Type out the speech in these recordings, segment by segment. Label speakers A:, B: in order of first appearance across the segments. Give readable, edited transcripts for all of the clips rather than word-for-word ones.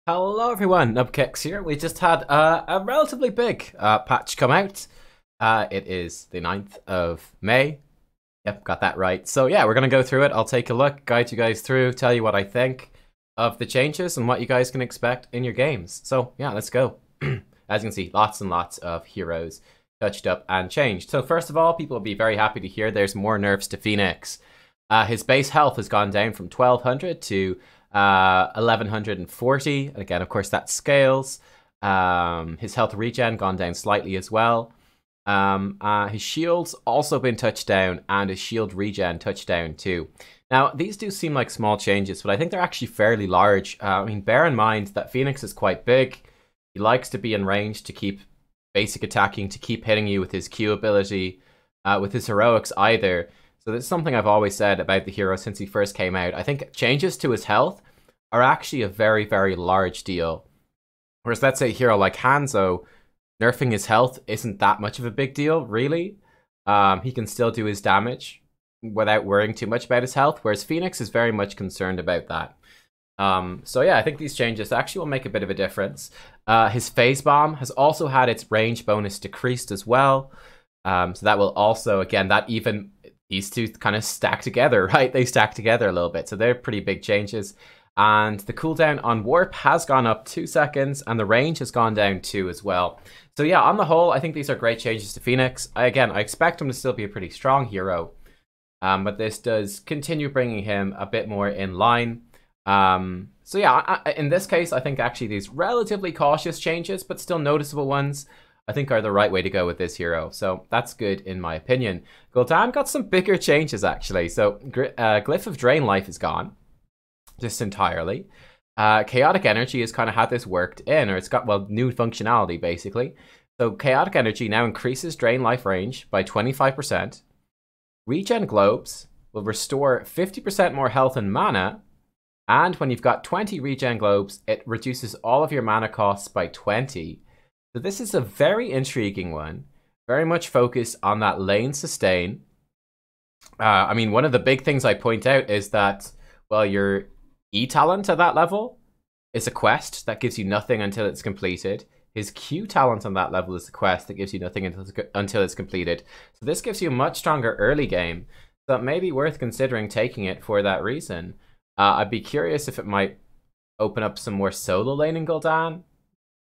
A: Hello everyone, Nubkeks here. We just had a relatively big patch come out. It is the 9th of May. Yep, got that right. So yeah, we're going to go through it. I'll take a look, guide you guys through, tell you what I think of the changes and what you guys can expect in your games. So yeah, let's go. As you can see, lots and lots of heroes touched up and changed. So first of all, people will be very happy to hear there's more nerfs to Phoenix. His base health has gone down from 1200 to 1140. Again, of course, that scales. His health regen gone down slightly as well. His shield's also been touched down, and his shield regen touched down too. Now, these do seem like small changes, but I think they're actually fairly large. I mean, bear in mind that Phoenix is quite big. He likes to be in range to keep basic attacking, to keep hitting you with his Q ability, with his heroics either. So that's something I've always said about the hero since he first came out. I think changes to his health are actually a very, very large deal. Whereas let's say a hero like Hanzo, nerfing his health isn't that much of a big deal, really. He can still do his damage without worrying too much about his health, whereas Phoenix is very much concerned about that. So yeah, I think these changes actually will make a bit of a difference. His phase bomb has also had its range bonus decreased as well. So that will also, again, these two kind of stack together, right? They stack together a little bit, so they're pretty big changes. And the cooldown on warp has gone up 2 seconds, and the range has gone down 2 as well. So yeah, on the whole, I think these are great changes to Phoenix. Again, I expect him to still be a pretty strong hero, but this does continue bringing him a bit more in line. So yeah, in this case, I think actually these relatively cautious changes, but still noticeable ones, I think are the right way to go with this hero. So that's good in my opinion. Gul'dan got some bigger changes actually. So Glyph of Drain Life is gone. Just entirely. Chaotic Energy has kind of had this worked in, or it's got, well, new functionality basically. So Chaotic Energy now increases Drain Life range by 25%. Regen Globes will restore 50% more health and mana. And when you've got 20 Regen Globes, it reduces all of your mana costs by 20. So this is a very intriguing one. Very much focused on that lane sustain. I mean, one of the big things I point out is that, well, your E-talent at that level is a quest that gives you nothing until it's completed. His Q-talent on that level is a quest that gives you nothing until it's completed. So this gives you a much stronger early game. So it may be worth considering taking it for that reason. I'd be curious if it might open up some more solo laning Gul'dan.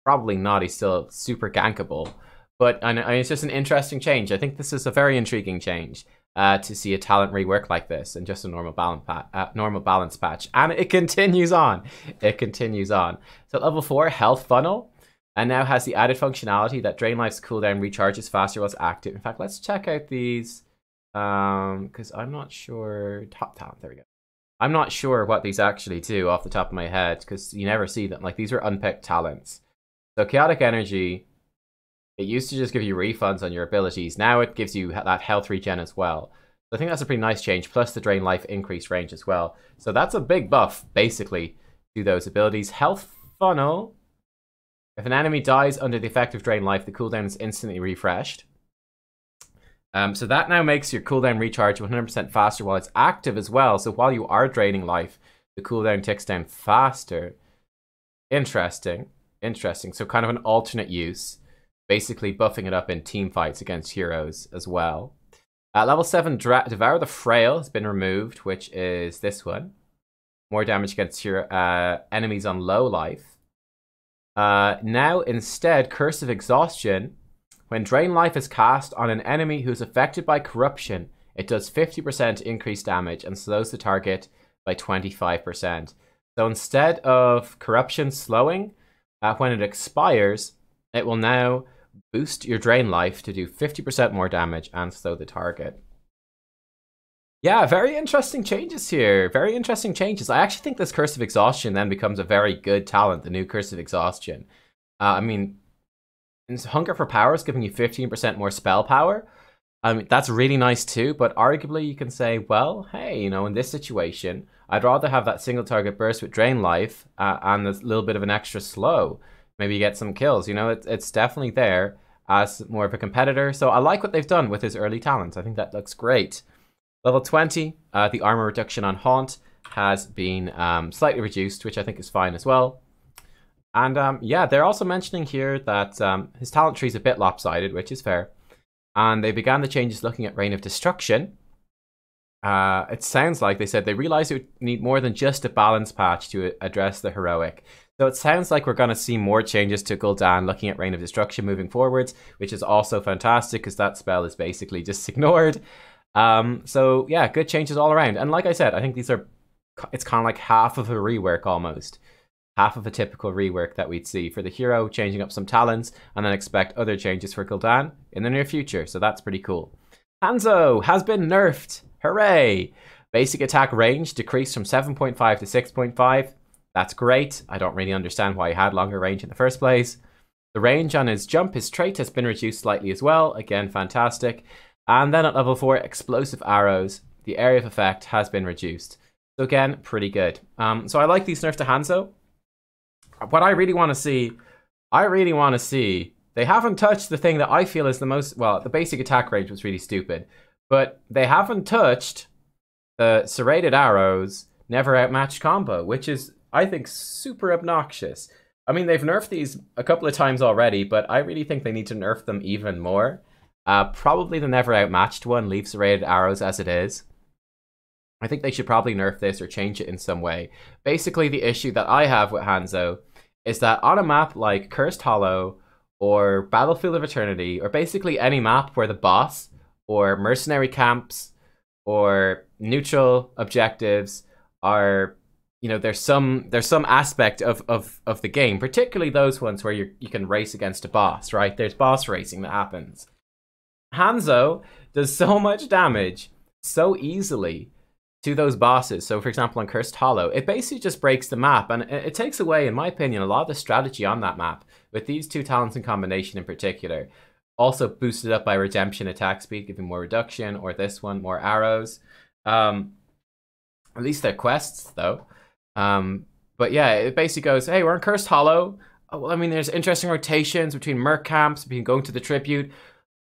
A: Probably not, he's still super gankable. But I mean, it's just an interesting change. I think this is a very intriguing change. To see a talent rework like this and just a normal balance patch. And it continues on. It continues on. So level 4, Health Funnel, and now has the added functionality that Drain Life's cooldown recharges faster while it's active. In fact, let's check out these, because I'm not sure. Top talent, there we go. I'm not sure what these actually do off the top of my head, because you never see them. Like, these are unpicked talents. So Chaotic Energy, it used to just give you refunds on your abilities. Now it gives you that health regen as well. So I think that's a pretty nice change, plus the Drain Life increased range as well. So that's a big buff, basically, to those abilities. Health Funnel. If an enemy dies under the effect of Drain Life, the cooldown is instantly refreshed. So that now makes your cooldown recharge 100% faster while it's active as well. So while you are draining life, the cooldown ticks down faster. Interesting. Interesting. So kind of an alternate use. Basically buffing it up in team fights against heroes as well. Level 7, Devour the Frail has been removed, which is this one. More damage against your enemies on low life. Now, instead, Curse of Exhaustion. When Drain Life is cast on an enemy who's affected by corruption, it does 50% increased damage and slows the target by 25%. So instead of corruption slowing, when it expires, it will now boost your Drain Life to do 50% more damage and slow the target. Yeah, very interesting changes here. Very interesting changes. I actually think this Curse of Exhaustion then becomes a very good talent, the new Curse of Exhaustion. I mean, Hunger for Power is giving you 15% more spell power. I mean, that's really nice too, but arguably you can say, well, hey, you know, in this situation, I'd rather have that single target burst with Drain Life and a little bit of an extra slow. Maybe you get some kills, you know, it's definitely there as more of a competitor. So I like what they've done with his early talents. I think that looks great. Level 20, the armor reduction on Haunt has been slightly reduced, which I think is fine as well. And yeah, they're also mentioning here that his talent tree is a bit lopsided, which is fair. And they began the changes looking at Reign of Destruction. It sounds like they said they realized it would need more than just a balance patch to address the heroic. So it sounds like we're going to see more changes to Gul'dan looking at Reign of Destruction moving forwards, which is also fantastic because that spell is basically just ignored. So yeah, good changes all around. And like I said, I think these are, it's kind of like half of a rework almost. Half of a typical rework that we'd see for the hero, changing up some talents, and then expect other changes for Gul'dan in the near future. So that's pretty cool. Hanzo has been nerfed. Hooray! Basic attack range decreased from 7.5 to 6.5. That's great. I don't really understand why he had longer range in the first place. The range on his jump, his trait, has been reduced slightly as well. Again, fantastic. And then at level 4, explosive arrows. The area of effect has been reduced. So again, pretty good. So I like these nerfs to Hanzo. What I really want to see, they haven't touched the thing that I feel is the most, well, the basic attack range was really stupid, but they haven't touched the serrated arrows never outmatched combo, which is, I think, super obnoxious. I mean, they've nerfed these a couple of times already, but I really think they need to nerf them even more. Probably the never outmatched one, leave serrated arrows as it is. I think they should probably nerf this or change it in some way. Basically, the issue that I have with Hanzo is that on a map like Cursed Hollow or Battlefield of Eternity, or basically any map where the boss or mercenary camps or neutral objectives are, you know, there's some aspect of the game, particularly those ones where you can race against a boss, right? There's boss racing that happens. Hanzo does so much damage so easily to those bosses. So for example, on Cursed Hollow, it basically just breaks the map, and it takes away, in my opinion, a lot of the strategy on that map, with these two talents in combination in particular. Also boosted up by Redemption attack speed, giving more reduction, or this one, more arrows. At least they're quests, though. But yeah, it basically goes, hey, we're in Cursed Hollow. Oh, well, I mean, there's interesting rotations between merc camps, between going to the Tribute.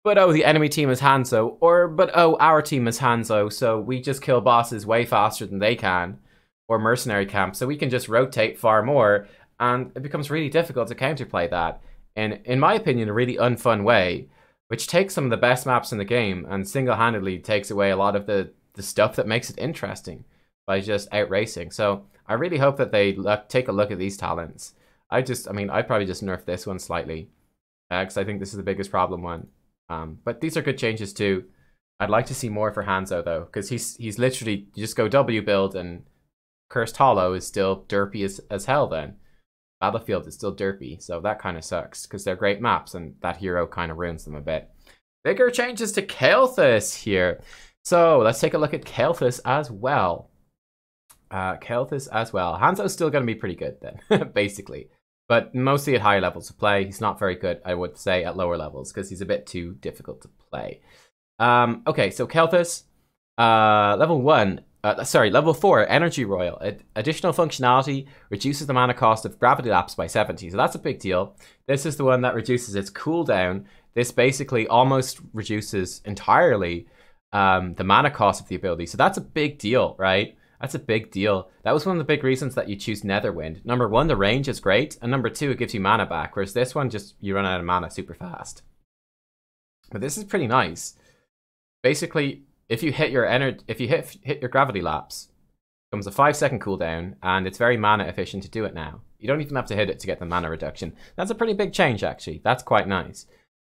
A: But oh, the enemy team is Hanzo, but oh, our team is Hanzo, so we just kill bosses way faster than they can, or mercenary camp, so we can just rotate far more, and it becomes really difficult to counterplay that, in my opinion, a really unfun way, which takes some of the best maps in the game, and single-handedly takes away a lot of the stuff that makes it interesting, by just outracing. So I really hope that they take a look at these talents. I'd probably just nerf this one slightly, because I think this is the biggest problem one. But these are good changes too. I'd like to see more for Hanzo though, because he's literally, you just go W build and Cursed Hollow is still derpy as hell then. Battlefield is still derpy, so that kind of sucks, because they're great maps and that hero kind of ruins them a bit. Bigger changes to Kael'thas here. So let's take a look at Kael'thas as well. Hanzo's still going to be pretty good then, basically. But mostly at higher levels of play. He's not very good, I would say, at lower levels, because he's a bit too difficult to play. Okay, so Kael'thas, level 4, Energy Royal. Additional functionality reduces the mana cost of Gravity Lapse by 70, so that's a big deal. This is the one that reduces its cooldown. This basically almost reduces entirely the mana cost of the ability, so that's a big deal, right? That's a big deal. That was one of the big reasons that you choose Netherwind. Number 1, the range is great, and number 2, it gives you mana back, whereas this one, just you run out of mana super fast. But this is pretty nice. Basically, if you hit your hit your Gravity Lapse, it comes a 5-second cooldown, and it's very mana efficient to do it now. You don't even have to hit it to get the mana reduction. That's a pretty big change, actually. That's quite nice.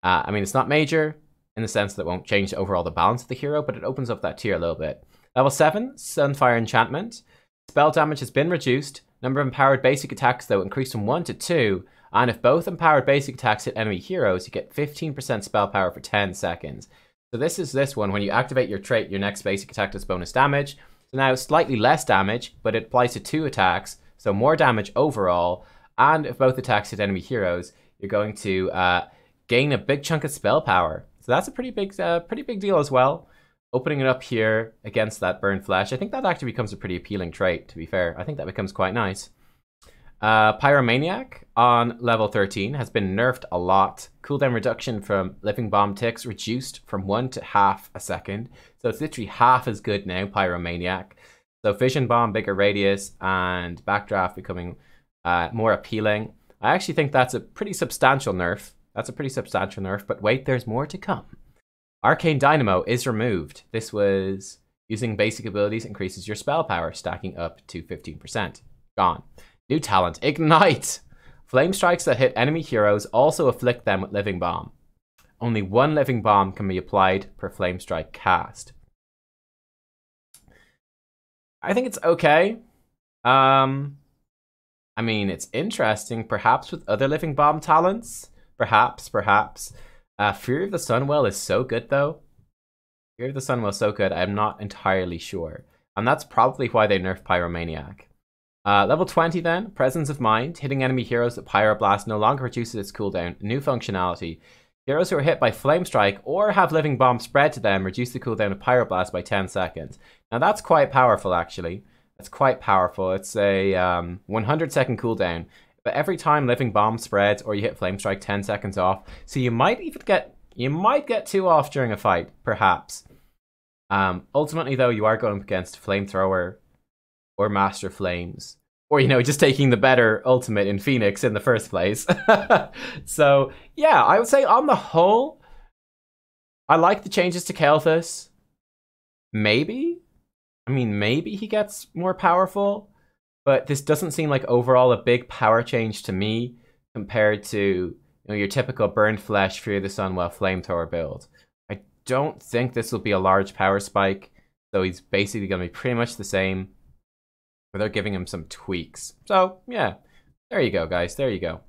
A: I mean, it's not major in the sense that it won't change overall the balance of the hero, but it opens up that tier a little bit. Level 7, Sunfire Enchantment. Spell damage has been reduced. Number of empowered basic attacks, though, increased from 1 to 2. And if both empowered basic attacks hit enemy heroes, you get 15% spell power for 10 seconds. So this is this one. When you activate your trait, your next basic attack does bonus damage. So now slightly less damage, but it applies to 2 attacks. So more damage overall. And if both attacks hit enemy heroes, you're going to gain a big chunk of spell power. So that's a pretty big deal as well. Opening it up here against that Burned Flesh, I think that actually becomes a pretty appealing trait, to be fair. I think that becomes quite nice. Pyromaniac on level 13 has been nerfed a lot. Cooldown reduction from Living Bomb ticks reduced from 1 to half a second. So it's literally half as good now, Pyromaniac. So Fission Bomb, bigger radius, and Backdraft becoming more appealing. I actually think that's a pretty substantial nerf. That's a pretty substantial nerf, but wait, there's more to come. Arcane Dynamo is removed. This was using basic abilities increases your spell power, stacking up to 15%. Gone. New talent, Ignite. Flame strikes that hit enemy heroes also afflict them with Living Bomb. Only one Living Bomb can be applied per flame strike cast. I think it's okay. I mean, it's interesting, perhaps with other Living Bomb talents. Perhaps. Fury of the Sunwell is so good, though. Fury of the Sunwell is so good, I'm not entirely sure. And that's probably why they nerfed Pyromaniac. Level 20 then, Presence of Mind. Hitting enemy heroes with Pyroblast no longer reduces its cooldown. New functionality. Heroes who are hit by Flame Strike or have Living Bomb spread to them reduce the cooldown of Pyroblast by 10 seconds. Now that's quite powerful, actually. That's quite powerful. It's a 100-second cooldown. But every time Living Bomb spreads or you hit Flame Strike, 10 seconds off. So you might even get 2 off during a fight, perhaps. Ultimately, though, you are going up against Flamethrower or Master Flames. Or, you know, just taking the better ultimate in Phoenix in the first place. So, yeah, I would say on the whole, I like the changes to Kael'thas. Maybe? I mean, maybe he gets more powerful. But this doesn't seem like overall a big power change to me compared to, you know, your typical Burned Flesh, Fury of the Sunwell, Flamethrower build. I don't think this will be a large power spike. So he's basically going to be pretty much the same, without giving him some tweaks. So, yeah. There you go, guys. There you go.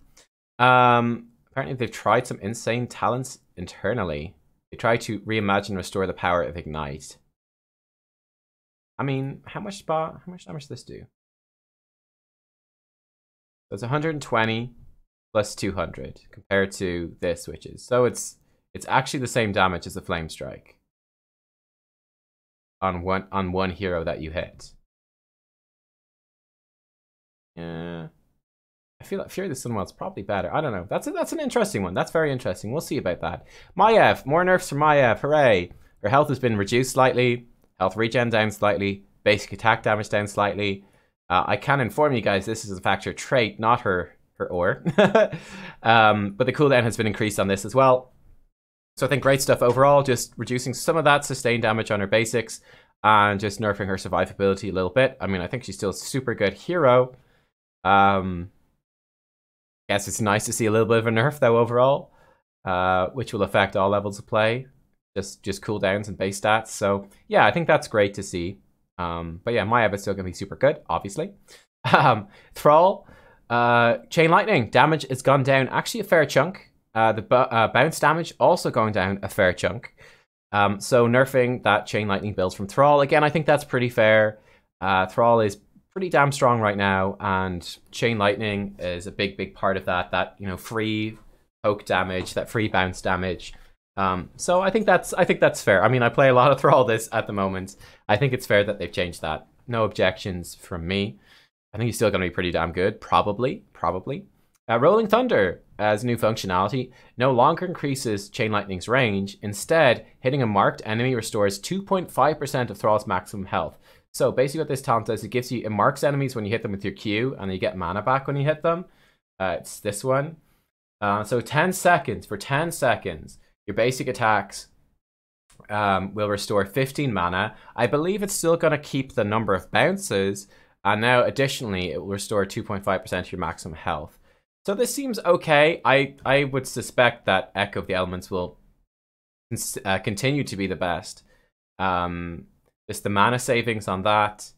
A: Apparently, they've tried some insane talents internally. They tried to reimagine and restore the power of Ignite. I mean, how much damage does this do? So it's 120 plus 200 compared to this, which is... So it's actually the same damage as the Flame Strike. On one hero that you hit. Yeah, I feel like Fury of the Sunwell's probably better. I don't know. That's an interesting one. That's very interesting. We'll see about that. Maiev, more nerfs for Maiev. Hooray! Her health has been reduced slightly. Health regen down slightly. Basic attack damage down slightly. I can inform you guys this is a factor trait, not her ore. But the cooldown has been increased on this as well. So I think great stuff overall. Just reducing some of that sustained damage on her basics and just nerfing her survivability a little bit. I mean, I think she's still a super good hero. Guess it's nice to see a little bit of a nerf though overall, which will affect all levels of play, just cooldowns and base stats. So yeah, I think that's great to see. But yeah, Maiev is still gonna be super good, obviously. Thrall, Chain Lightning damage has gone down actually a fair chunk. The bounce damage also going down a fair chunk. So nerfing that Chain Lightning builds from Thrall again, I think that's pretty fair. Thrall is pretty damn strong right now, and Chain Lightning is a big part of that. That, you know, free poke damage, that free bounce damage. So I think that's fair. I mean, I play a lot of Thrall this at the moment. I think it's fair that they've changed that. No objections from me. I think he's still going to be pretty damn good, probably. Rolling Thunder as new functionality no longer increases Chain Lightning's range. Instead, hitting a marked enemy restores 2.5% of Thrall's maximum health. So basically what this talent does, it marks enemies when you hit them with your Q, and you get mana back when you hit them. It's this one. So 10 seconds, for 10 seconds, your basic attacks will restore 15 mana. I believe it's still going to keep the number of bounces, and now additionally it will restore 2.5% of your maximum health. So this seems okay. I would suspect that Echo of the Elements will continue to be the best. Just the mana savings on that,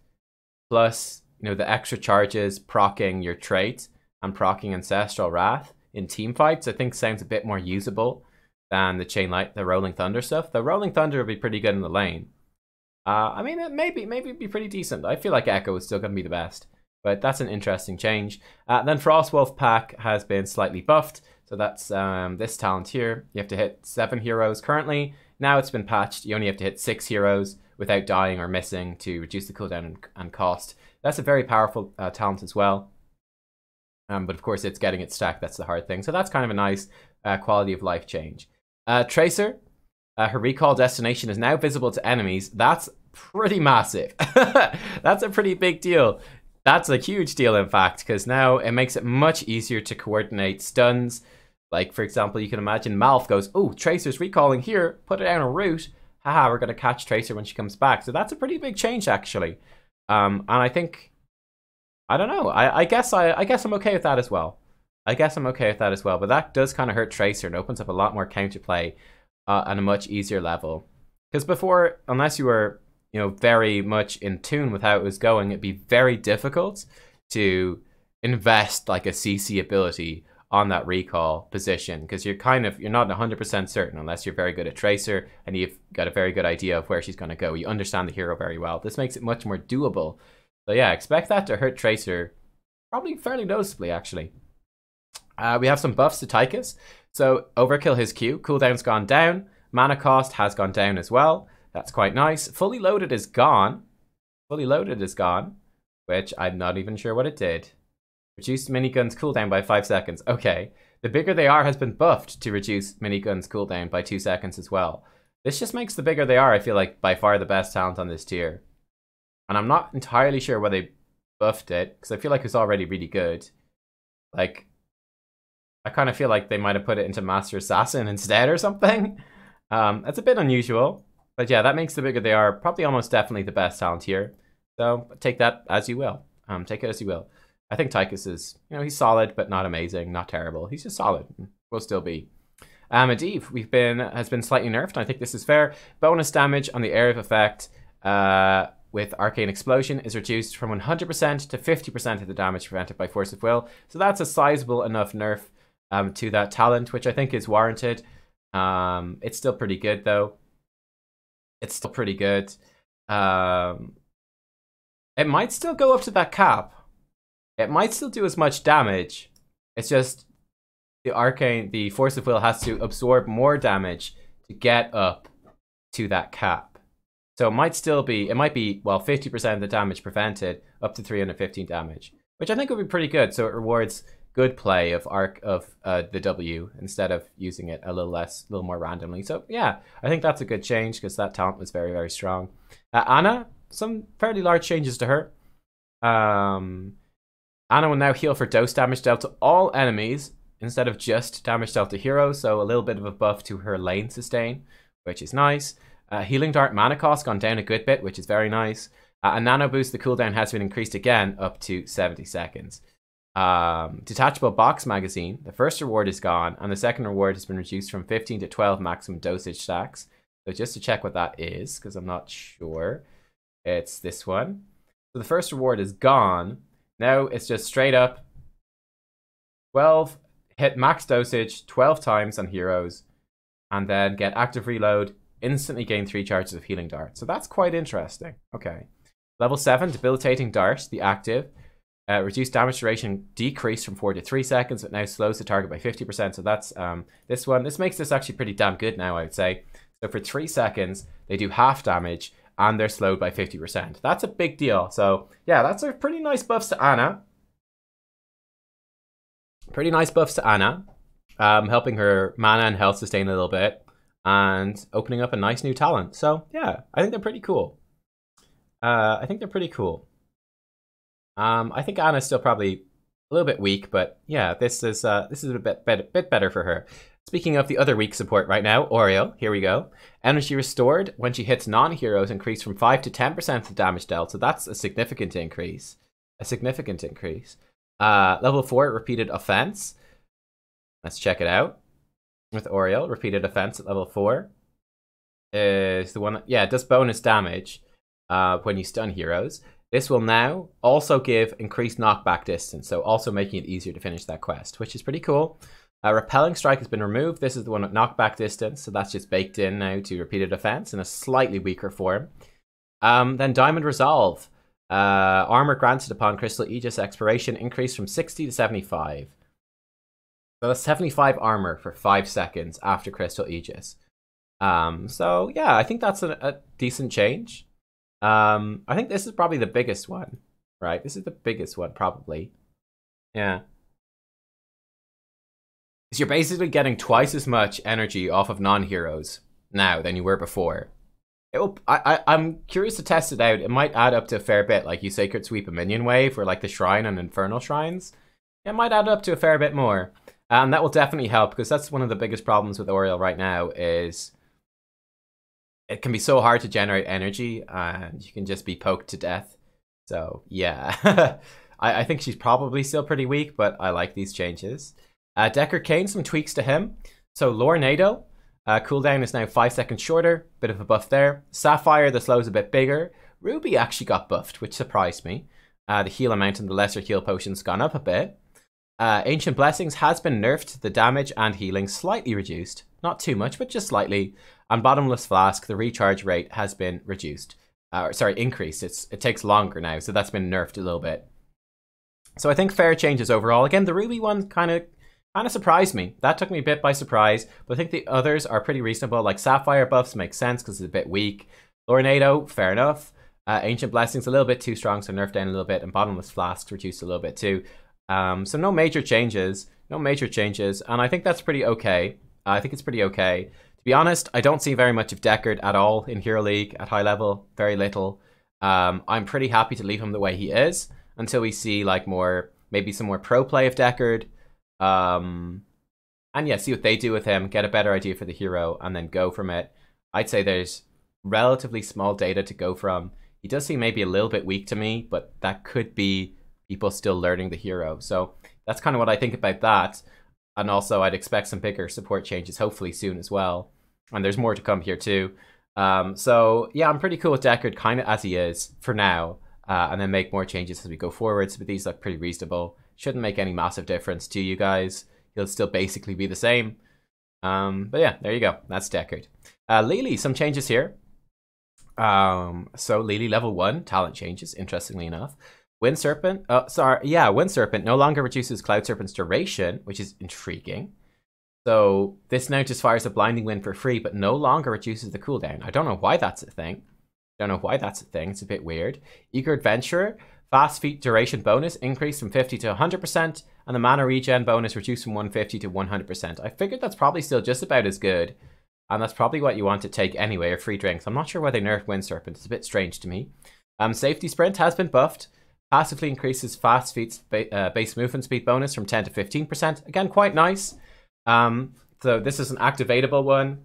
A: plus, you know, the extra charges proccing your trait and proccing Ancestral Wrath in team fights, I think sounds a bit more usable than the Rolling Thunder stuff. The Rolling Thunder would be pretty good in the lane. I mean, it maybe it'd be pretty decent. I feel like Echo is still going to be the best, but that's an interesting change. Then Frostwolf Pack has been slightly buffed, so that's this talent here. You have to hit 7 heroes currently. Now it's been patched. You only have to hit 6 heroes without dying or missing to reduce the cooldown and cost. That's a very powerful talent as well. But of course, it's getting it stacked. That's the hard thing. So that's kind of a nice quality of life change. Tracer, her recall destination is now visible to enemies. That's pretty massive. That's a pretty big deal. That's a huge deal, in fact, because now it makes it much easier to coordinate stuns. Like, for example, you can imagine Malf goes, oh, Tracer's recalling here, put it down a route. Haha, we're going to catch Tracer when she comes back. So that's a pretty big change, actually. And I think, I don't know, I guess I'm okay with that as well. But that does kind of hurt Tracer and opens up a lot more counterplay on a much easier level. Because before, unless you were, you know, very much in tune with how it was going, it'd be very difficult to invest like a CC ability on that recall position, because you're not 100% certain unless you're very good at Tracer and you've got a very good idea of where she's going to go. You understand the hero very well. This makes it much more doable. So yeah, expect that to hurt Tracer probably fairly noticeably, actually. We have some buffs to Tychus. So overkill his Q, cooldown's gone down, mana cost has gone down as well. That's quite nice. Fully loaded is gone. Which I'm not even sure what it did. Reduced minigun's cooldown by 5 seconds. Okay. The bigger they are has been buffed to reduce minigun's cooldown by 2 seconds as well. This just makes the bigger they are, I feel like, by far the best talent on this tier. And I'm not entirely sure why they buffed it, because I feel like it's already really good. Like, I kind of feel like they might have put it into Master Assassin instead or something. It's a bit unusual. But yeah, that makes the bigger they are probably almost definitely the best talent here. So take that as you will. Take it as you will. I think Tychus is, you know, he's solid, but not amazing, not terrible. He's just solid. Will still be. Medivh has been slightly nerfed, and I think this is fair. Bonus damage on the area of effect with Arcane Explosion is reduced from 100% to 50% of the damage prevented by Force of Will. So that's a sizable enough nerf to that talent, which I think is warranted. It's still pretty good, though. It might still go up to that cap. It might still do as much damage. It's just the Force of Will has to absorb more damage to get up to that cap. So it might be, well, 50% of the damage prevented up to 315 damage, which I think would be pretty good. So it rewards good play of the W instead of using it a little more randomly. So yeah, I think that's a good change because that talent was very, very strong. Ana, some fairly large changes to her. Ana will now heal for dose damage dealt to all enemies instead of just damage dealt to heroes, so a little bit of a buff to her lane sustain, which is nice. Healing Dart mana cost gone down a good bit, which is very nice. And Nano Boost, the cooldown has been increased again up to 70 seconds. Detachable Box Magazine, the first reward is gone, and the second reward has been reduced from 15 to 12 maximum dosage stacks. So just to check what that is, because I'm not sure, it's this one. So the first reward is gone. Now it's just straight up 12, hit max dosage 12 times on heroes, and then get active reload, instantly gain 3 charges of healing dart. So that's quite interesting. Okay. Level 7, Debilitating Dart, the active. Reduced damage duration decreased from 4 to 3 seconds. It now slows the target by 50%. So that's this one. This makes this actually pretty damn good now, I would say. So for 3 seconds, they do half damage, and they're slowed by 50%. That's a big deal. So yeah, that's a pretty nice buffs to Ana. Helping her mana and health sustain a little bit, and opening up a nice new talent. So yeah, I think they're pretty cool. I think Ana's still probably a little bit weak, but yeah, this is a bit better for her. Speaking of the other weak support right now, Auriel, here we go. Energy restored when she hits non-heroes increased from 5 to 10% of the damage dealt, so that's a significant increase. Level 4, Repeated Offense. Let's check it out. With Auriel, Repeated Offense at level 4 is the one that, yeah, it does bonus damage when you stun heroes. This will now also give increased knockback distance, so also making it easier to finish that quest, which is pretty cool. Repelling Strike has been removed. This is the one with knockback distance, so that's just baked in now to Repeated Offense in a slightly weaker form. Then Diamond Resolve. Armor granted upon Crystal Aegis expiration increased from 60 to 75. So that's 75 armor for 5 seconds after Crystal Aegis. So yeah, I think that's a decent change. I think this is probably the biggest one, right? This is the biggest one, probably. Yeah. Because you're basically getting twice as much energy off of non-heroes now than you were before. I'm curious to test it out. It might add up to a fair bit, like you Sacred Sweep a minion wave, or like the Shrine and Infernal Shrines. It might add up to a fair bit more. And that will definitely help, because that's one of the biggest problems with Auriel right now, is it can be so hard to generate energy, and you can just be poked to death. So, yeah. I think she's probably still pretty weak, but I like these changes. Deckard Cain, some tweaks to him. So, Lornado. Cooldown is now 5 seconds shorter, bit of a buff there. Sapphire, the slow's a bit bigger. Ruby actually got buffed, which surprised me. The heal amount and the lesser heal potion's gone up a bit. Ancient Blessings has been nerfed, the damage and healing slightly reduced. Not too much, but just slightly. And Bottomless Flask, the recharge rate has been reduced. Increased. It takes longer now, so that's been nerfed a little bit. So I think fair changes overall. Again, the Ruby one kind of surprised me. That took me a bit by surprise, but I think the others are pretty reasonable. Like Sapphire buffs make sense because it's a bit weak. Lornado, fair enough. Ancient Blessings a little bit too strong, so nerfed down a little bit, and Bottomless Flasks reduced a little bit too. So no major changes, and I think that's pretty okay. I think it's pretty okay. To be honest, I don't see very much of Deckard at all in Hero League at high level, very little. I'm pretty happy to leave him the way he is until we see like maybe some more pro play of Deckard. And yeah, see what they do with him, get a better idea for the hero, and then go from it. I'd say there's relatively small data to go from. He does seem maybe a little bit weak to me, but that could be people still learning the hero. So that's kind of what I think about that. And also I'd expect some bigger support changes hopefully soon as well. And there's more to come here too. So yeah, I'm pretty cool with Deckard kind of as he is for now. And then make more changes as we go forwards. But these look pretty reasonable. Shouldn't make any massive difference to you guys. He'll still basically be the same. But yeah, there you go. That's Deckard. Lily, some changes here. So Lily level 1, talent changes, interestingly enough. Wind Serpent, Wind Serpent no longer reduces Cloud Serpent's duration, which is intriguing. So this now just fires a Blinding Wind for free, but no longer reduces the cooldown. I don't know why that's a thing. It's a bit weird. Eager Adventurer, Fast Feet duration bonus increased from 50 to 100%, and the mana regen bonus reduced from 150 to 100%. I figured that's probably still just about as good, and that's probably what you want to take anyway, or free drinks. I'm not sure why they nerfed Wind Serpent. It's a bit strange to me. Safety Sprint has been buffed. Passively increases Fast Feet's base movement speed bonus from 10 to 15%. Again, quite nice. So this is an activatable one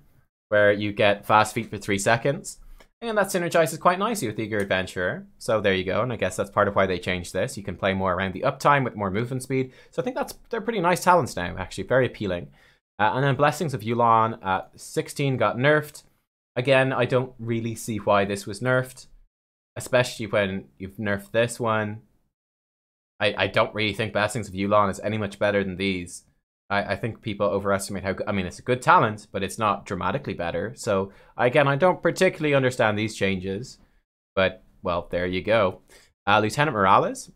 A: where you get Fast Feet for 3 seconds. And that synergizes quite nicely with Eager Adventurer. So there you go, and I guess that's part of why they changed this. You can play more around the uptime with more movement speed. So I think they're pretty nice talents now, actually, very appealing. And then Blessings of Yulon at 16 got nerfed. Again, I don't really see why this was nerfed, especially when you've nerfed this one. I don't really think Blessings of Yulon is any much better than these. I think people overestimate how good. I mean, it's a good talent, but it's not dramatically better. So, again, I don't particularly understand these changes. But, well, there you go. Lieutenant Morales.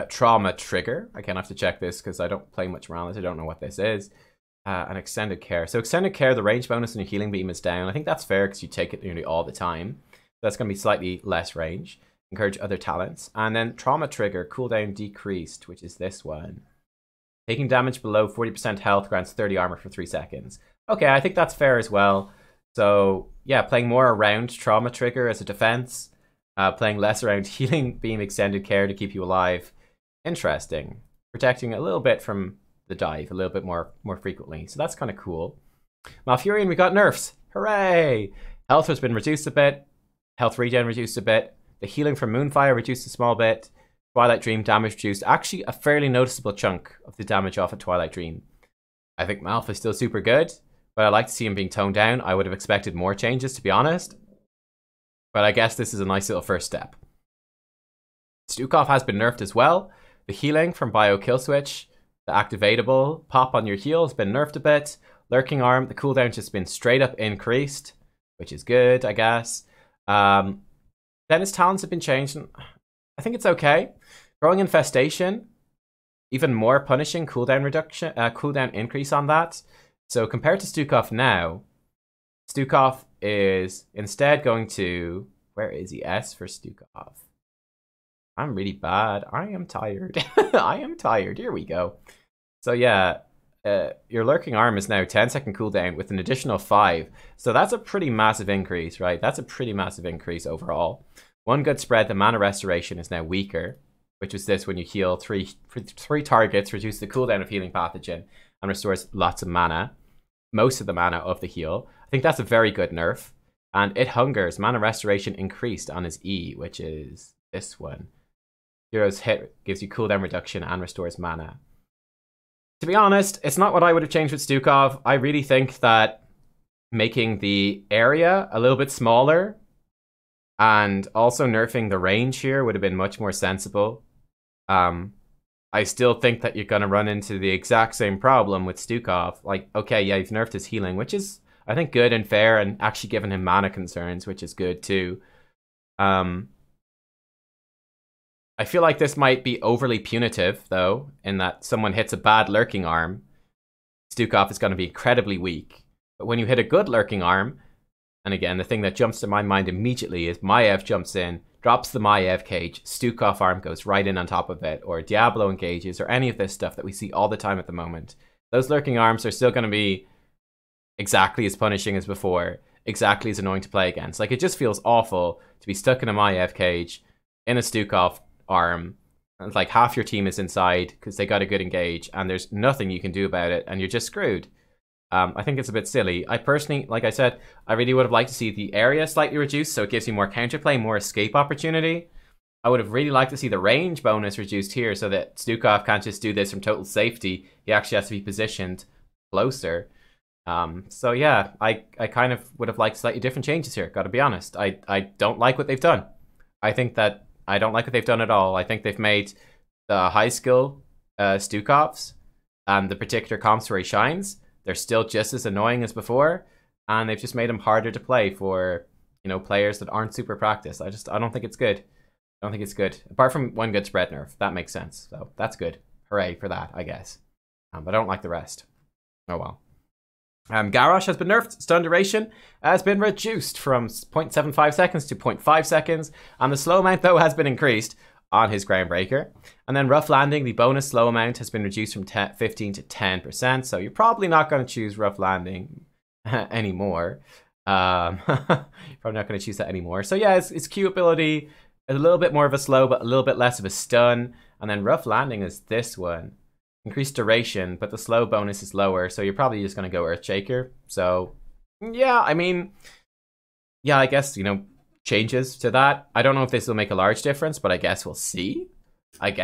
A: Trauma Trigger. Again, I have to check this because I don't play much Morales. I don't know what this is. And Extended Care. So, Extended Care, the range bonus on your healing beam is down. I think that's fair because you take it nearly all the time. That's going to be slightly less range. Encourage other talents. And then Trauma Trigger, cooldown decreased, which is this one. Taking damage below 40% health grants 30 armor for 3 seconds. Okay, I think that's fair as well. So, yeah, playing more around Trauma Trigger as a defense. Playing less around Healing Beam Extended Care to keep you alive. Interesting. Protecting a little bit from the dive a little bit more frequently. So that's kind of cool. Malfurion, we got nerfs. Hooray! Health has been reduced a bit. Health regen reduced a bit. The healing from Moonfire reduced a small bit. Twilight Dream damage reduced. Actually, a fairly noticeable chunk of the damage off of Twilight Dream. I think Malf is still super good, but I like to see him being toned down. I would have expected more changes, to be honest. But I guess this is a nice little first step. Stukov has been nerfed as well. The healing from Bio Kill Switch, the activatable pop on your heal has been nerfed a bit. Lurking Arm, the cooldown's just been straight up increased, which is good, I guess. Then his talents have been changed. I think it's okay. Growing Infestation, even more punishing cooldown reduction, cooldown increase on that. So compared to Stukov now, Stukov is instead going to, where is he? S for Stukov. I'm really bad. I am tired. I am tired. Here we go. So yeah, your Lurking Arm is now 10-second cooldown with an additional 5. So that's a pretty massive increase, right? That's a pretty massive increase overall. One good spread, the mana restoration is now weaker, which is this: when you heal three targets, reduce the cooldown of healing pathogen and restores lots of mana, most of the mana of the heal. I think that's a very good nerf. And it hungers. Mana restoration increased on his E, which is this one. Hero's hit gives you cooldown reduction and restores mana. To be honest, it's not what I would have changed with Stukov. I really think that making the area a little bit smaller and also nerfing the range here would have been much more sensible. I still think that you're going to run into the exact same problem with Stukov. Like, okay, yeah, you've nerfed his healing, which is, I think, good and fair, and actually given him mana concerns, which is good too. I feel like this might be overly punitive, though, in that someone hits a bad Lurking Arm, Stukov is going to be incredibly weak. But when you hit a good Lurking Arm, and again, the thing that jumps to my mind immediately is Maiev jumps in, drops the Maiev cage, Stukov arm goes right in on top of it, or Diablo engages, or any of this stuff that we see all the time at the moment. Those Lurking Arms are still going to be exactly as punishing as before, exactly as annoying to play against. Like, it just feels awful to be stuck in a Maiev cage, in a Stukov arm, and like half your team is inside because they got a good engage, and there's nothing you can do about it, and you're just screwed. I think it's a bit silly. I personally, like I said, I really would have liked to see the area slightly reduced so it gives you more counterplay, more escape opportunity. I would have really liked to see the range bonus reduced here so that Stukov can't just do this from total safety. He actually has to be positioned closer. So yeah, I kind of would have liked slightly different changes here, gotta be honest. I don't like what they've done. I don't like what they've done at all. I think they've made the high skill Stukovs and the particular comps where he shines, they're still just as annoying as before, and they've just made him harder to play for, you know, players that aren't super practiced. I don't think it's good. I don't think it's good. Apart from one good spread nerf, that makes sense. So that's good. Hooray for that, I guess. But I don't like the rest. Oh well. Garrosh has been nerfed. Stun duration has been reduced from 0.75 seconds to 0.5 seconds, and the slow amount though has been increased on his Groundbreaker. And then Rough Landing, the bonus slow amount has been reduced from 15 to 10%, so you're probably not going to choose Rough Landing anymore. Probably not going to choose that anymore. So yeah, its Q ability is a little bit more of a slow, but a little bit less of a stun. And then Rough Landing is this one. Increased duration, but the slow bonus is lower, so you're probably just going to go Earthshaker. So yeah, I mean, yeah, I guess, you know, changes to that. I don't know if this will make a large difference, but I guess we'll see. They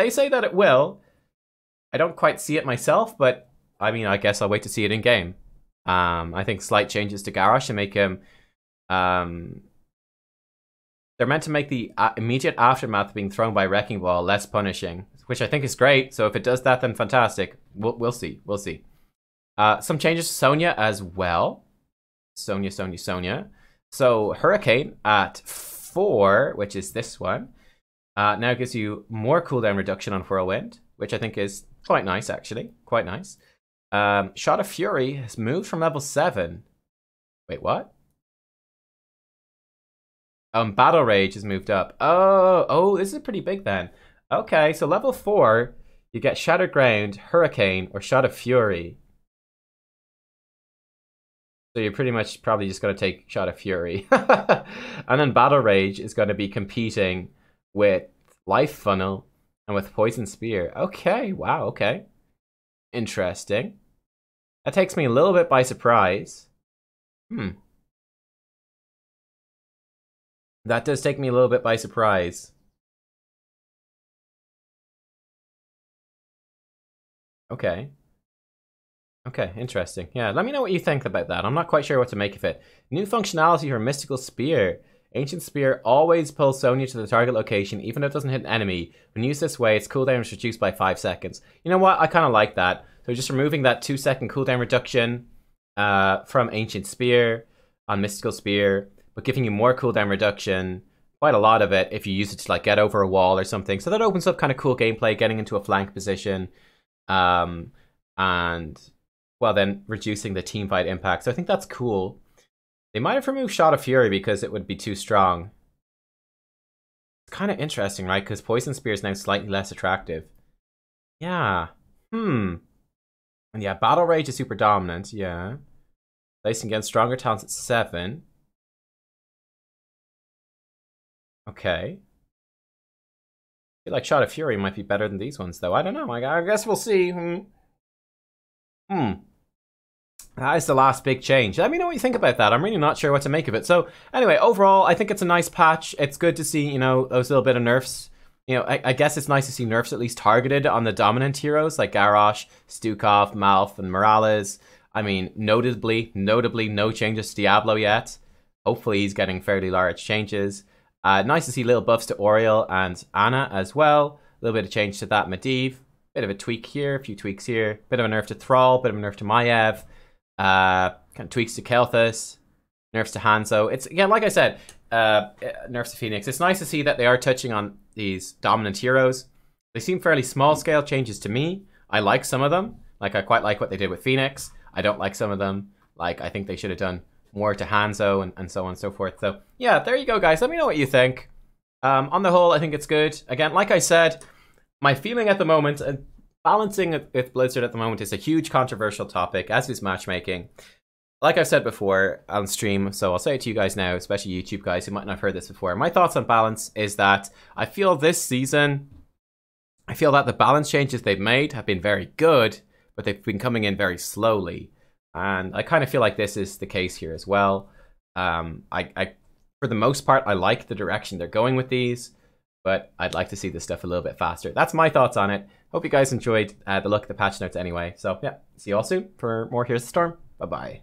A: say that it will. I don't quite see it myself, but I mean, I guess I'll wait to see it in game. I think slight changes to Garrosh to make him... they're meant to make the immediate aftermath of being thrown by Wrecking Ball less punishing, which I think is great. So if it does that, then fantastic. We'll see. We'll see. Some changes to Sonya as well. Sonya. So Hurricane at 4, which is this one, now gives you more cooldown reduction on Whirlwind, which I think is quite nice, actually. Quite nice. Shot of Fury has moved from level 7. Wait, what? Battle Rage has moved up. Oh, this is pretty big then. Okay, so level 4, you get Shattered Ground, Hurricane, or Shot of Fury. So you're pretty much probably just going to take Shot of Fury. And then Battle Rage is going to be competing with Life Funnel and with Poison Spear. Okay, wow, okay. Interesting. That takes me a little bit by surprise. That does take me a little bit by surprise. Okay. Okay, interesting. Yeah, let me know what you think about that. I'm not quite sure what to make of it. New functionality for Mystical Spear. Ancient Spear always pulls Sonya to the target location, even if it doesn't hit an enemy. When used this way, its cooldown is reduced by 5 seconds. You know what? I kind of like that. So just removing that 2-second cooldown reduction from Ancient Spear on Mystical Spear, but giving you more cooldown reduction, quite a lot of it, if you use it to like get over a wall or something. So that opens up kind of cool gameplay, getting into a flank position, and well, then reducing the team fight impact. So I think that's cool. They might have removed Shot of Fury because it would be too strong. It's kind of interesting, right? Because Poison Spear is now slightly less attractive. Yeah. And yeah, Battle Rage is super dominant, yeah. Placing against stronger talents at 7. Okay. I feel like Shot of Fury might be better than these ones, though. I don't know. I guess we'll see. That is the last big change. Let me know what you think about that. I'm really not sure what to make of it. So, anyway, overall, I think it's a nice patch. It's good to see, you know, those little bit of nerfs. You know, I guess it's nice to see nerfs at least targeted on the dominant heroes like Garrosh, Stukov, Malf, and Morales. I mean, notably, no changes to Diablo yet. Hopefully he's getting fairly large changes. Nice to see little buffs to Auriel and Anna as well. A little bit of change to that Medivh. Bit of a tweak here, a few tweaks here. Bit of a nerf to Thrall, bit of a nerf to Maiev. Kind of tweaks to Kael'thas. Nerfs to Hanzo. It's, again, like I said, nerfs to Phoenix. It's nice to see that they are touching on these dominant heroes. They seem fairly small scale changes to me. I like some of them. Like, I quite like what they did with Phoenix. I don't like some of them. Like, I think they should have done more to Hanzo and so on and so forth. So, yeah, there you go, guys. Let me know what you think. On the whole, I think it's good. Again, like I said, my feeling at the moment, balancing with Blizzard at the moment is a huge controversial topic, as is matchmaking. Like I've said before on stream, so I'll say it to you guys now, especially YouTube guys who might not have heard this before. My thoughts on balance is that I feel this season, I feel that the balance changes they've made have been very good, but they've been coming in very slowly. And I kind of feel like this is the case here as well. For the most part, I like the direction they're going with these, but I'd like to see this stuff a little bit faster. That's my thoughts on it. Hope you guys enjoyed the look at the patch notes anyway. So yeah, see you all soon for more Here's the Storm. Bye-bye.